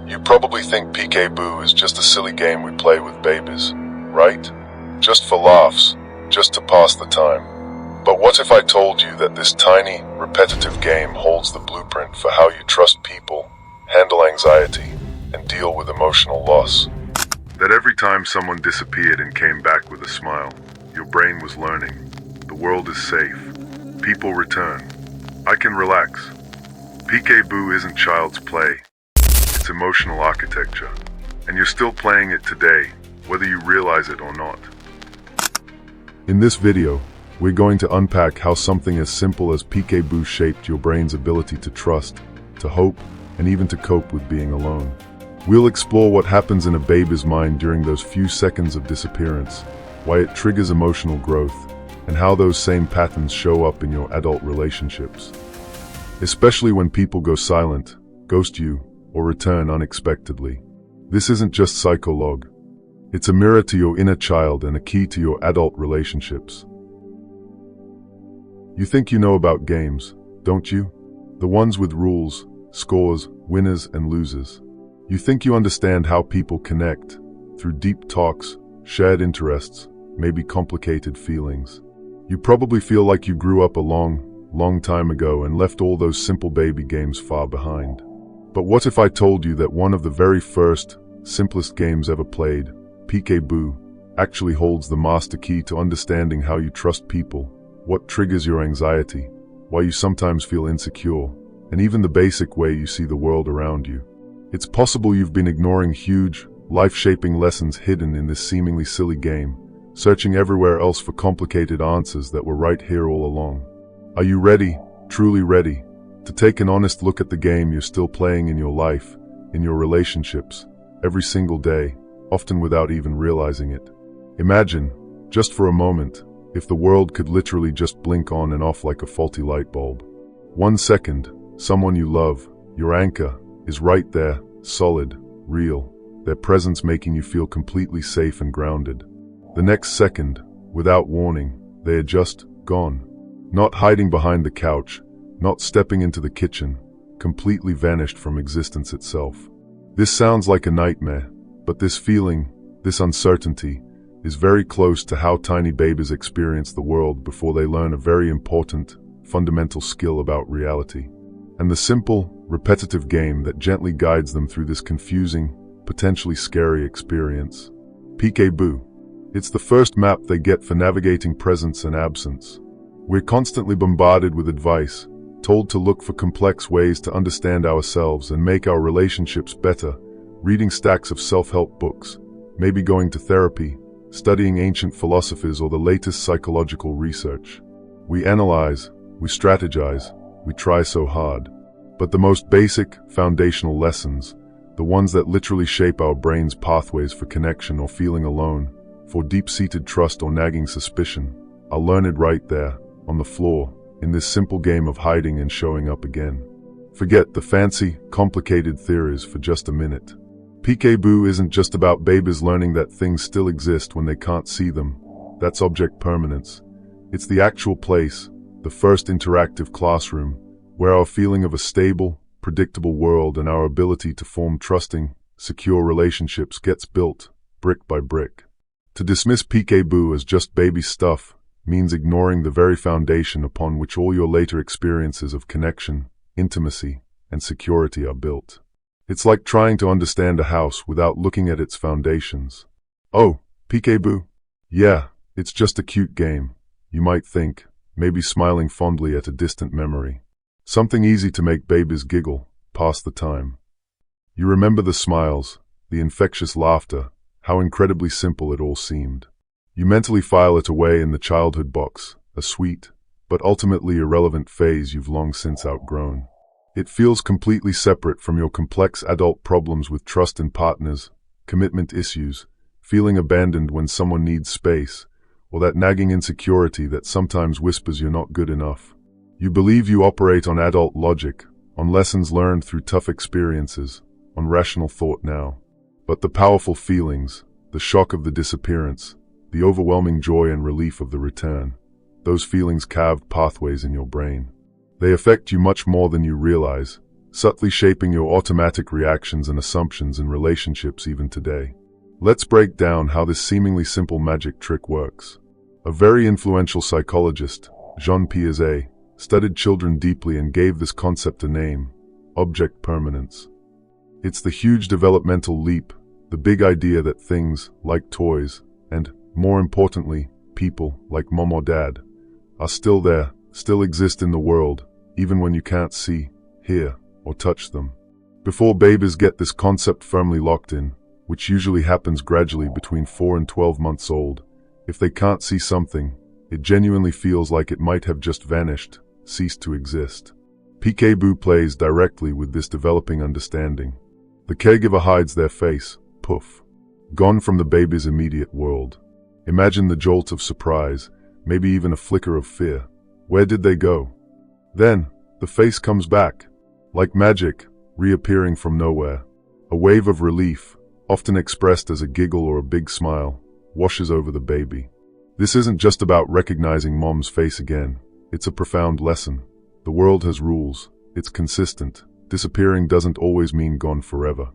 You probably think PeekABoo is just a silly game we play with babies, right? Just for laughs, just to pass the time. But what if I told you that this tiny, repetitive game holds the blueprint for how you trust people, handle anxiety, and deal with emotional loss? That every time someone disappeared and came back with a smile, your brain was learning. The world is safe. People return. I can relax. PeekABoo isn't child's play. It's emotional architecture. And you're still playing it today, whether you realize it or not. In this video, we're going to unpack how something as simple as PeekABoo shaped your brain's ability to trust, to hope, and even to cope with being alone. We'll explore what happens in a baby's mind during those few seconds of disappearance, why it triggers emotional growth, and how those same patterns show up in your adult relationships. Especially when people go silent, ghost you, or return unexpectedly. This isn't just psychologue. It's a mirror to your inner child and a key to your adult relationships. You think you know about games, don't you? The ones with rules, scores, winners and losers. You think you understand how people connect, through deep talks, shared interests, maybe complicated feelings. You probably feel like you grew up a long time ago and left all those simple baby games far behind. But what if I told you that one of the very first, simplest games ever played, PeekABoo, actually holds the master key to understanding how you trust people, what triggers your anxiety, why you sometimes feel insecure, and even the basic way you see the world around you? It's possible you've been ignoring huge, life-shaping lessons hidden in this seemingly silly game, searching everywhere else for complicated answers that were right here all along. Are you ready, truly ready, to take an honest look at the game you're still playing in your life, in your relationships, every single day, often without even realizing it? Imagine, just for a moment, if the world could literally just blink on and off like a faulty light bulb. 1 second, someone you love, your anchor, is right there, solid, real, their presence making you feel completely safe and grounded. The next second, without warning, they are just gone. Not hiding behind the couch, not stepping into the kitchen, completely vanished from existence itself. This sounds like a nightmare, but this feeling, this uncertainty, is very close to how tiny babies experience the world before they learn a very important, fundamental skill about reality. And the simple, repetitive game that gently guides them through this confusing, potentially scary experience. PeekABoo. It's the first map they get for navigating presence and absence. We're constantly bombarded with advice, told to look for complex ways to understand ourselves and make our relationships better, reading stacks of self-help books, maybe going to therapy, studying ancient philosophies or the latest psychological research. We analyze, we strategize, we try so hard. But the most basic, foundational lessons, the ones that literally shape our brain's pathways for connection or feeling alone, for deep-seated trust or nagging suspicion, are learned right there, on the floor, in this simple game of hiding and showing up again. Forget the fancy, complicated theories for just a minute. PeekABoo isn't just about babies learning that things still exist when they can't see them. That's object permanence. It's the actual place, the first interactive classroom, where our feeling of a stable, predictable world and our ability to form trusting, secure relationships gets built, brick by brick. To dismiss PeekABoo as just baby stuff means ignoring the very foundation upon which all your later experiences of connection, intimacy, and security are built. It's like trying to understand a house without looking at its foundations. Oh, PeekABoo? Yeah, it's just a cute game, you might think, maybe smiling fondly at a distant memory. Something easy to make babies giggle, pass the time. You remember the smiles, the infectious laughter, how incredibly simple it all seemed. You mentally file it away in the childhood box, a sweet, but ultimately irrelevant phase you've long since outgrown. It feels completely separate from your complex adult problems with trust in partners, commitment issues, feeling abandoned when someone needs space, or that nagging insecurity that sometimes whispers you're not good enough. You believe you operate on adult logic, on lessons learned through tough experiences, on rational thought now. But the powerful feelings, the shock of the disappearance, the overwhelming joy and relief of the return, those feelings carved pathways in your brain. They affect you much more than you realize, subtly shaping your automatic reactions and assumptions in relationships even today. Let's break down how this seemingly simple magic trick works. A very influential psychologist, Jean Piaget, studied children deeply and gave this concept a name: object permanence. It's the huge developmental leap, the big idea that things, like toys, and, more importantly, people, like mom or dad, are still there, still exist in the world, even when you can't see, hear, or touch them. Before babies get this concept firmly locked in, which usually happens gradually between 4 and 12 months old, if they can't see something, it genuinely feels like it might have just vanished, ceased to exist. PeekABoo plays directly with this developing understanding. The caregiver hides their face, poof, gone from the baby's immediate world. Imagine the jolt of surprise, maybe even a flicker of fear. Where did they go? Then, the face comes back, like magic, reappearing from nowhere. A wave of relief, often expressed as a giggle or a big smile, washes over the baby. This isn't just about recognizing mom's face again. It's a profound lesson. The world has rules. It's consistent. Disappearing doesn't always mean gone forever.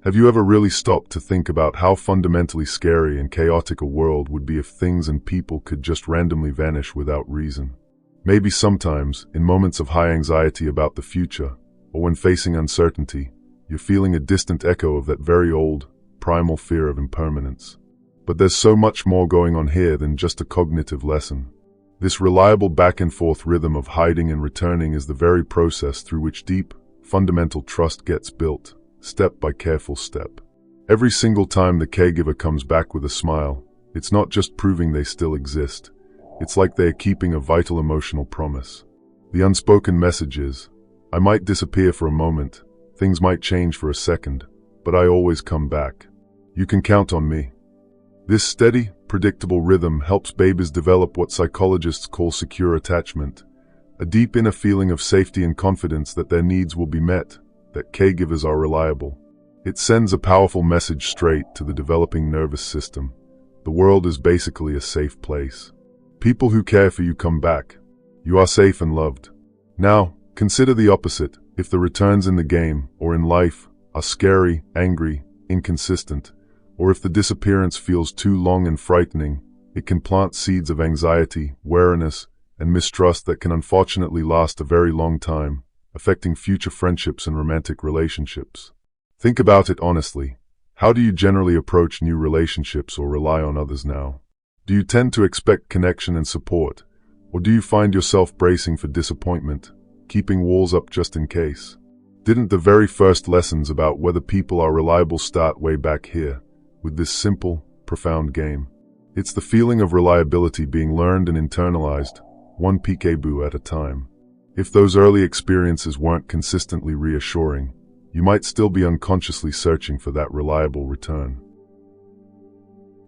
Have you ever really stopped to think about how fundamentally scary and chaotic a world would be if things and people could just randomly vanish without reason? Maybe sometimes, in moments of high anxiety about the future, or when facing uncertainty, you're feeling a distant echo of that very old, primal fear of impermanence. But there's so much more going on here than just a cognitive lesson. This reliable back-and-forth rhythm of hiding and returning is the very process through which deep, fundamental trust gets built, step by careful step. Every single time the caregiver comes back with a smile, it's not just proving they still exist. It's like they're keeping a vital emotional promise. The unspoken message is, I might disappear for a moment, things might change for a second, but I always come back. You can count on me. This steady, predictable rhythm helps babies develop what psychologists call secure attachment, a deep inner feeling of safety and confidence that their needs will be met, that caregivers are reliable. It sends a powerful message straight to the developing nervous system. The world is basically a safe place. People who care for you come back. You are safe and loved. Now, consider the opposite. If the returns in the game, or in life, are scary, angry, inconsistent, or if the disappearance feels too long and frightening, it can plant seeds of anxiety, wariness, and mistrust that can unfortunately last a very long time, affecting future friendships and romantic relationships. Think about it honestly. How do you generally approach new relationships or rely on others now? Do you tend to expect connection and support, or do you find yourself bracing for disappointment, keeping walls up just in case? Didn't the very first lessons about whether people are reliable start way back here, with this simple, profound game? It's the feeling of reliability being learned and internalized, one PeekABoo at a time. If those early experiences weren't consistently reassuring, you might still be unconsciously searching for that reliable return.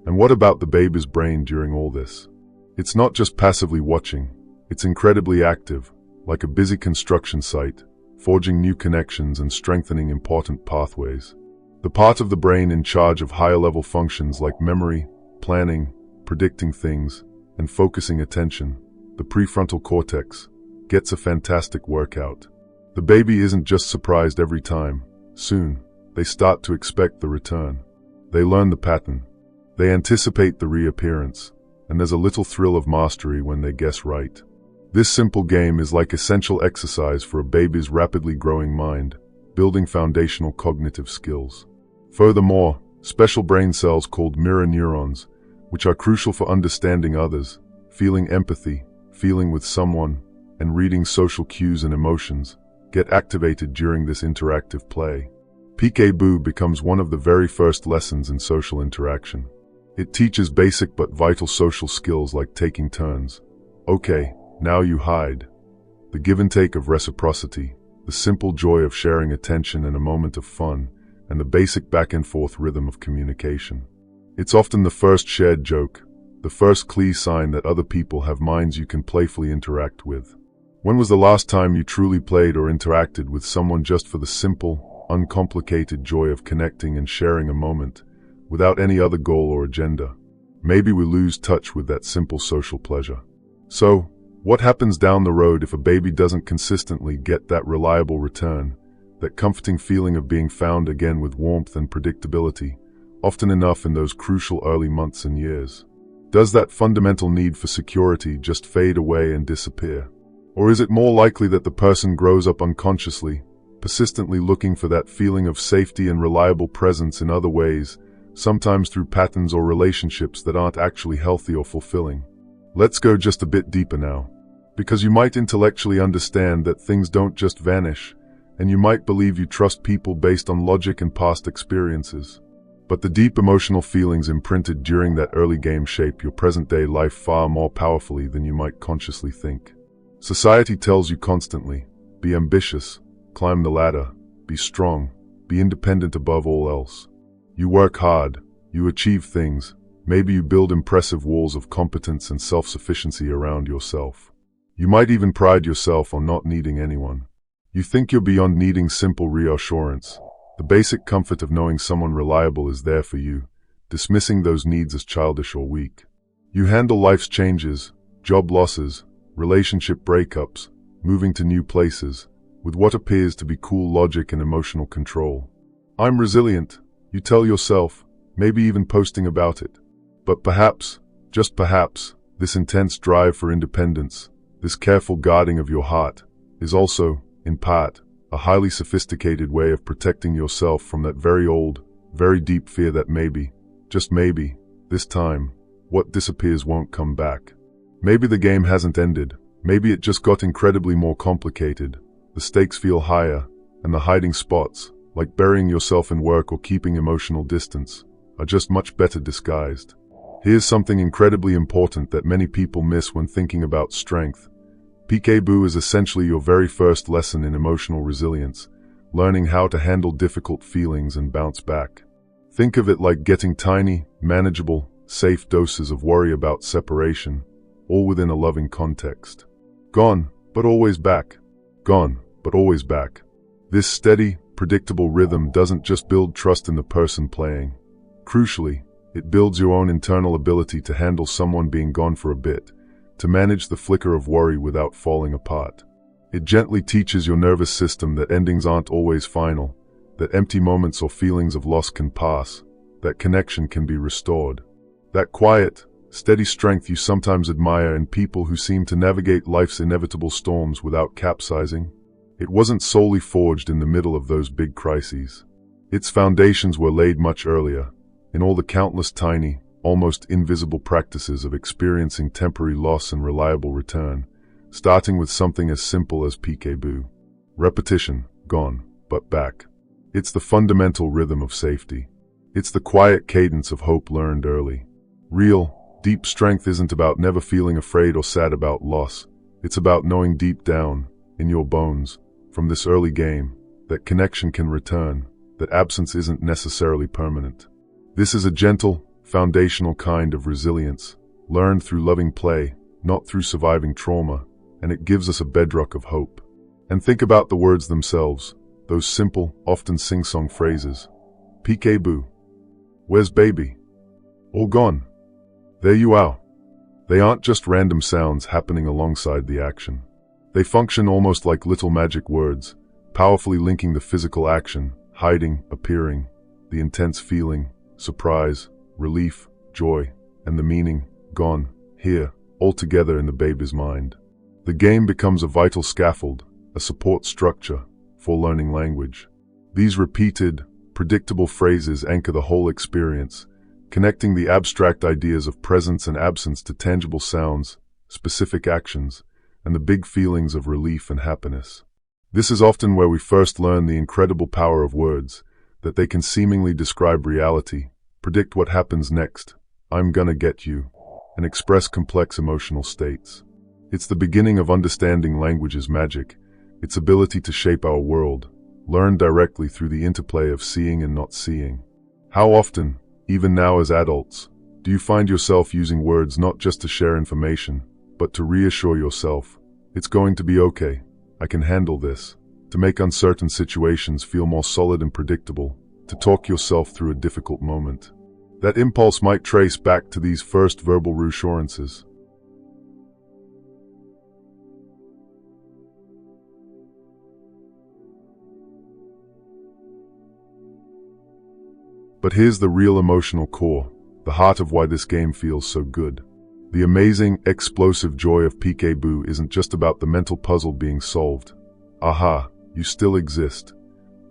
And what about the baby's brain during all this? It's not just passively watching, it's incredibly active, like a busy construction site, forging new connections and strengthening important pathways. The part of the brain in charge of higher-level functions like memory, planning, predicting things, and focusing attention, the prefrontal cortex, gets a fantastic workout. The baby isn't just surprised every time. Soon, they start to expect the return. They learn the pattern. They anticipate the reappearance, and there's a little thrill of mastery when they guess right. This simple game is like essential exercise for a baby's rapidly growing mind, building foundational cognitive skills. Furthermore, special brain cells called mirror neurons, which are crucial for understanding others, feeling empathy, feeling with someone, and reading social cues and emotions, get activated during this interactive play. PeekABoo becomes one of the very first lessons in social interaction. It teaches basic but vital social skills like taking turns. Okay, now you hide. The give and take of reciprocity, the simple joy of sharing attention and a moment of fun, and the basic back-and-forth rhythm of communication. It's often the first shared joke, the first clear sign that other people have minds you can playfully interact with. When was the last time you truly played or interacted with someone just for the simple, uncomplicated joy of connecting and sharing a moment, without any other goal or agenda? Maybe we lose touch with that simple social pleasure. So, what happens down the road if a baby doesn't consistently get that reliable return, that comforting feeling of being found again with warmth and predictability, often enough in those crucial early months and years? Does that fundamental need for security just fade away and disappear? Or is it more likely that the person grows up unconsciously, persistently looking for that feeling of safety and reliable presence in other ways, sometimes through patterns or relationships that aren't actually healthy or fulfilling? Let's go just a bit deeper now, because you might intellectually understand that things don't just vanish, and you might believe you trust people based on logic and past experiences. But the deep emotional feelings imprinted during that early game shape your present-day life far more powerfully than you might consciously think. Society tells you constantly, be ambitious, climb the ladder, be strong, be independent above all else. You work hard, you achieve things, maybe you build impressive walls of competence and self-sufficiency around yourself. You might even pride yourself on not needing anyone. You think you're beyond needing simple reassurance, the basic comfort of knowing someone reliable is there for you, dismissing those needs as childish or weak. You handle life's changes, job losses, relationship breakups, moving to new places, with what appears to be cool logic and emotional control. I'm resilient, you tell yourself, maybe even posting about it. But perhaps, just perhaps, this intense drive for independence, this careful guarding of your heart, is also, in part, a highly sophisticated way of protecting yourself from that very old, very deep fear that maybe, just maybe, this time, what disappears won't come back. Maybe the game hasn't ended, maybe it just got incredibly more complicated, the stakes feel higher, and the hiding spots, like burying yourself in work or keeping emotional distance, are just much better disguised. Here's something incredibly important that many people miss when thinking about strength. PeekABoo is essentially your very first lesson in emotional resilience, learning how to handle difficult feelings and bounce back. Think of it like getting tiny, manageable, safe doses of worry about separation, all within a loving context. Gone, but always back. Gone, but always back. This steady, predictable rhythm doesn't just build trust in the person playing. Crucially, it builds your own internal ability to handle someone being gone for a bit, to manage the flicker of worry without falling apart. It gently teaches your nervous system that endings aren't always final, that empty moments or feelings of loss can pass, that connection can be restored. That quiet, steady strength you sometimes admire in people who seem to navigate life's inevitable storms without capsizing, it wasn't solely forged in the middle of those big crises. Its foundations were laid much earlier, in all the countless tiny, almost invisible practices of experiencing temporary loss and reliable return, starting with something as simple as PeekABoo. Repetition, gone, but back. It's the fundamental rhythm of safety. It's the quiet cadence of hope learned early. Real, deep strength isn't about never feeling afraid or sad about loss. It's about knowing deep down, in your bones, from this early game, that connection can return, that absence isn't necessarily permanent. This is a gentle, foundational kind of resilience, learned through loving play, not through surviving trauma, and it gives us a bedrock of hope. And think about the words themselves, those simple, often sing-song phrases. PeekABoo. Where's baby? All gone. There you are. They aren't just random sounds happening alongside the action. They function almost like little magic words, powerfully linking the physical action, hiding, appearing, the intense feeling, surprise, relief, joy, and the meaning, gone, here, all together in the baby's mind. The game becomes a vital scaffold, a support structure, for learning language. These repeated, predictable phrases anchor the whole experience, connecting the abstract ideas of presence and absence to tangible sounds, specific actions, and the big feelings of relief and happiness. This is often where we first learn the incredible power of words, that they can seemingly describe reality, predict what happens next, I'm gonna get you, and express complex emotional states. It's the beginning of understanding language's magic, its ability to shape our world, learned directly through the interplay of seeing and not seeing. How often, even now as adults, do you find yourself using words not just to share information, but to reassure yourself, it's going to be okay, I can handle this, to make uncertain situations feel more solid and predictable, to talk yourself through a difficult moment? That impulse might trace back to these first verbal reassurances. But here's the real emotional core, the heart of why this game feels so good. The amazing, explosive joy of PeekABoo isn't just about the mental puzzle being solved. Aha, you still exist.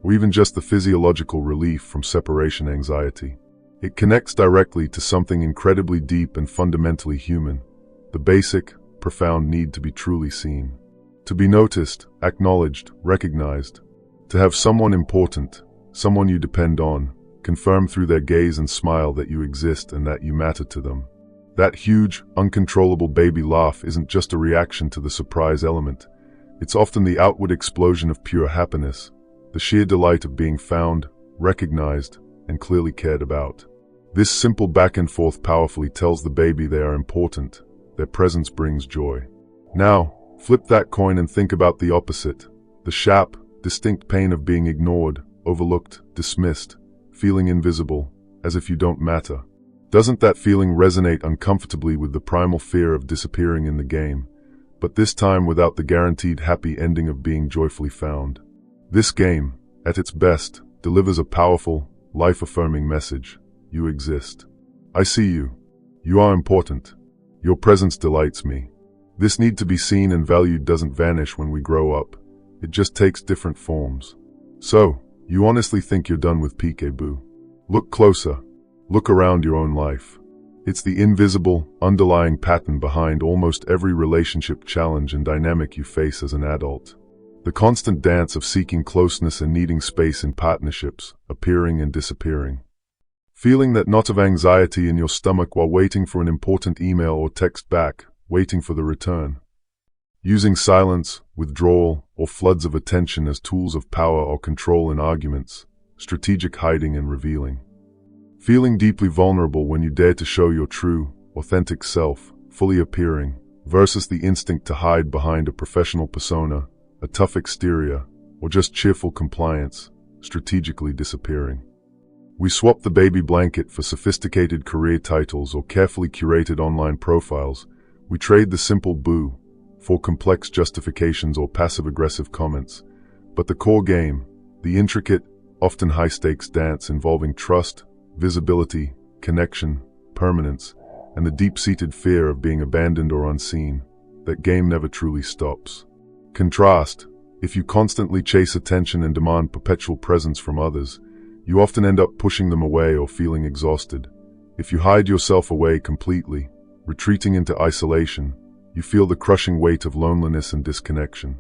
Or even just the physiological relief from separation anxiety. It connects directly to something incredibly deep and fundamentally human, the basic, profound need to be truly seen. To be noticed, acknowledged, recognized. To have someone important, someone you depend on, confirm through their gaze and smile that you exist and that you matter to them. That huge, uncontrollable baby laugh isn't just a reaction to the surprise element. It's often the outward explosion of pure happiness, the sheer delight of being found, recognized, and clearly cared about. This simple back and forth powerfully tells the baby they are important. Their presence brings joy. Now, flip that coin and think about the opposite. The sharp, distinct pain of being ignored, overlooked, dismissed, feeling invisible, as if you don't matter. Doesn't that feeling resonate uncomfortably with the primal fear of disappearing in the game, but this time without the guaranteed happy ending of being joyfully found? This game, at its best, delivers a powerful, life-affirming message. You exist. I see you. You are important. Your presence delights me. This need to be seen and valued doesn't vanish when we grow up. It just takes different forms. So, you honestly think you're done with PeekABoo? Look closer. Look around your own life. It's the invisible, underlying pattern behind almost every relationship challenge and dynamic you face as an adult. The constant dance of seeking closeness and needing space in partnerships, appearing and disappearing. Feeling that knot of anxiety in your stomach while waiting for an important email or text back, waiting for the return. Using silence, withdrawal, or floods of attention as tools of power or control in arguments, strategic hiding and revealing. Feeling deeply vulnerable when you dare to show your true, authentic self, fully appearing, versus the instinct to hide behind a professional persona, a tough exterior, or just cheerful compliance, strategically disappearing. We swap the baby blanket for sophisticated career titles or carefully curated online profiles. We trade the simple boo for complex justifications or passive-aggressive comments. But the core game, the intricate, often high-stakes dance involving trust, visibility, connection, permanence, and the deep-seated fear of being abandoned or unseen, that game never truly stops. Contrast, if you constantly chase attention and demand perpetual presence from others, you often end up pushing them away or feeling exhausted. If you hide yourself away completely, retreating into isolation, you feel the crushing weight of loneliness and disconnection.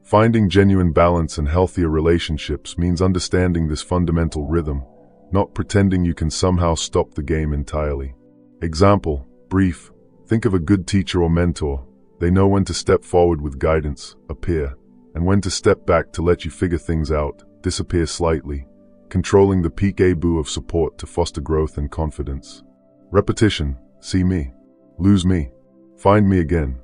Finding genuine balance and healthier relationships means understanding this fundamental rhythm, not pretending you can somehow stop the game entirely. Example, brief. Think of a good teacher or mentor. They know when to step forward with guidance, appear, and when to step back to let you figure things out, disappear slightly, controlling the PeekABoo of support to foster growth and confidence. Repetition, see me, lose me, find me again.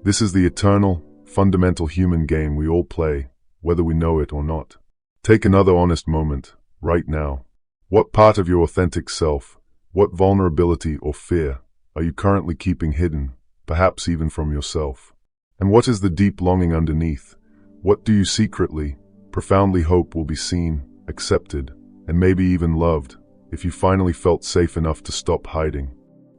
This is the eternal, fundamental human game we all play, whether we know it or not. Take another honest moment, right now. What part of your authentic self, what vulnerability or fear, are you currently keeping hidden, perhaps even from yourself? And what is the deep longing underneath? What do you secretly, profoundly hope will be seen, accepted, and maybe even loved, if you finally felt safe enough to stop hiding?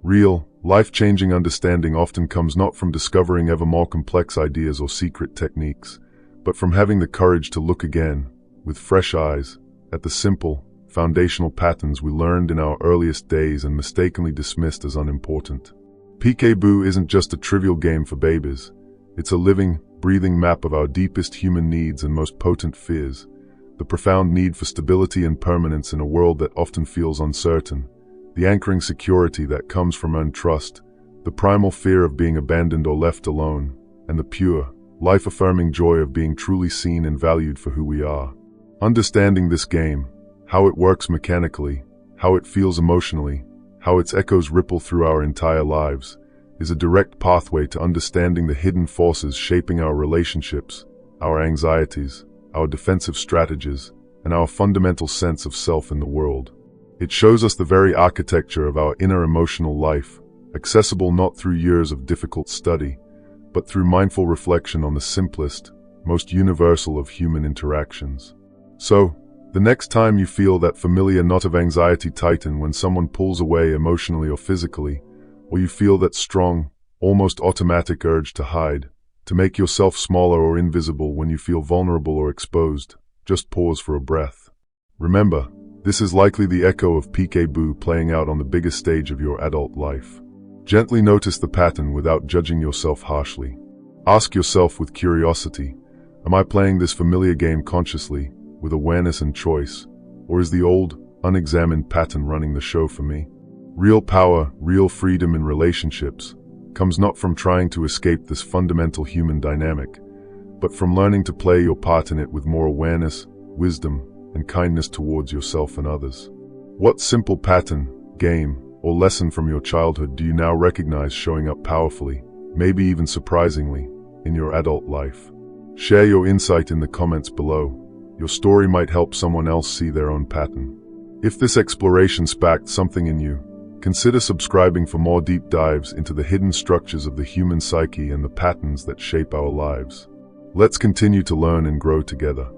Real, life-changing understanding often comes not from discovering ever more complex ideas or secret techniques, but from having the courage to look again, with fresh eyes, at the simple, foundational patterns we learned in our earliest days and mistakenly dismissed as unimportant. PeekABoo isn't just a trivial game for babies. It's a living, breathing map of our deepest human needs and most potent fears. The profound need for stability and permanence in a world that often feels uncertain. The anchoring security that comes from earned trust. The primal fear of being abandoned or left alone. And the pure, life-affirming joy of being truly seen and valued for who we are. Understanding this game, how it works mechanically, how it feels emotionally, how its echoes ripple through our entire lives, is a direct pathway to understanding the hidden forces shaping our relationships, our anxieties, our defensive strategies, and our fundamental sense of self in the world. It shows us the very architecture of our inner emotional life, accessible not through years of difficult study, but through mindful reflection on the simplest, most universal of human interactions. So, The next time you feel that familiar knot of anxiety tighten when someone pulls away emotionally or physically, or you feel that strong, almost automatic urge to hide, to make yourself smaller or invisible when you feel vulnerable or exposed, just pause for a breath. Remember, this is likely the echo of PeekABoo playing out on the biggest stage of your adult life. Gently notice the pattern without judging yourself harshly. Ask yourself with curiosity, am I playing this familiar game consciously, with awareness and choice, or is the old, unexamined pattern running the show for me? Real power, real freedom in relationships, comes not from trying to escape this fundamental human dynamic, but from learning to play your part in it with more awareness, wisdom, and kindness towards yourself and others. What simple pattern, game, or lesson from your childhood do you now recognize showing up powerfully, maybe even surprisingly, in your adult life? Share your insight in the comments below. Your story might help someone else see their own pattern. If this exploration sparked something in you, consider subscribing for more deep dives into the hidden structures of the human psyche and the patterns that shape our lives. Let's continue to learn and grow together.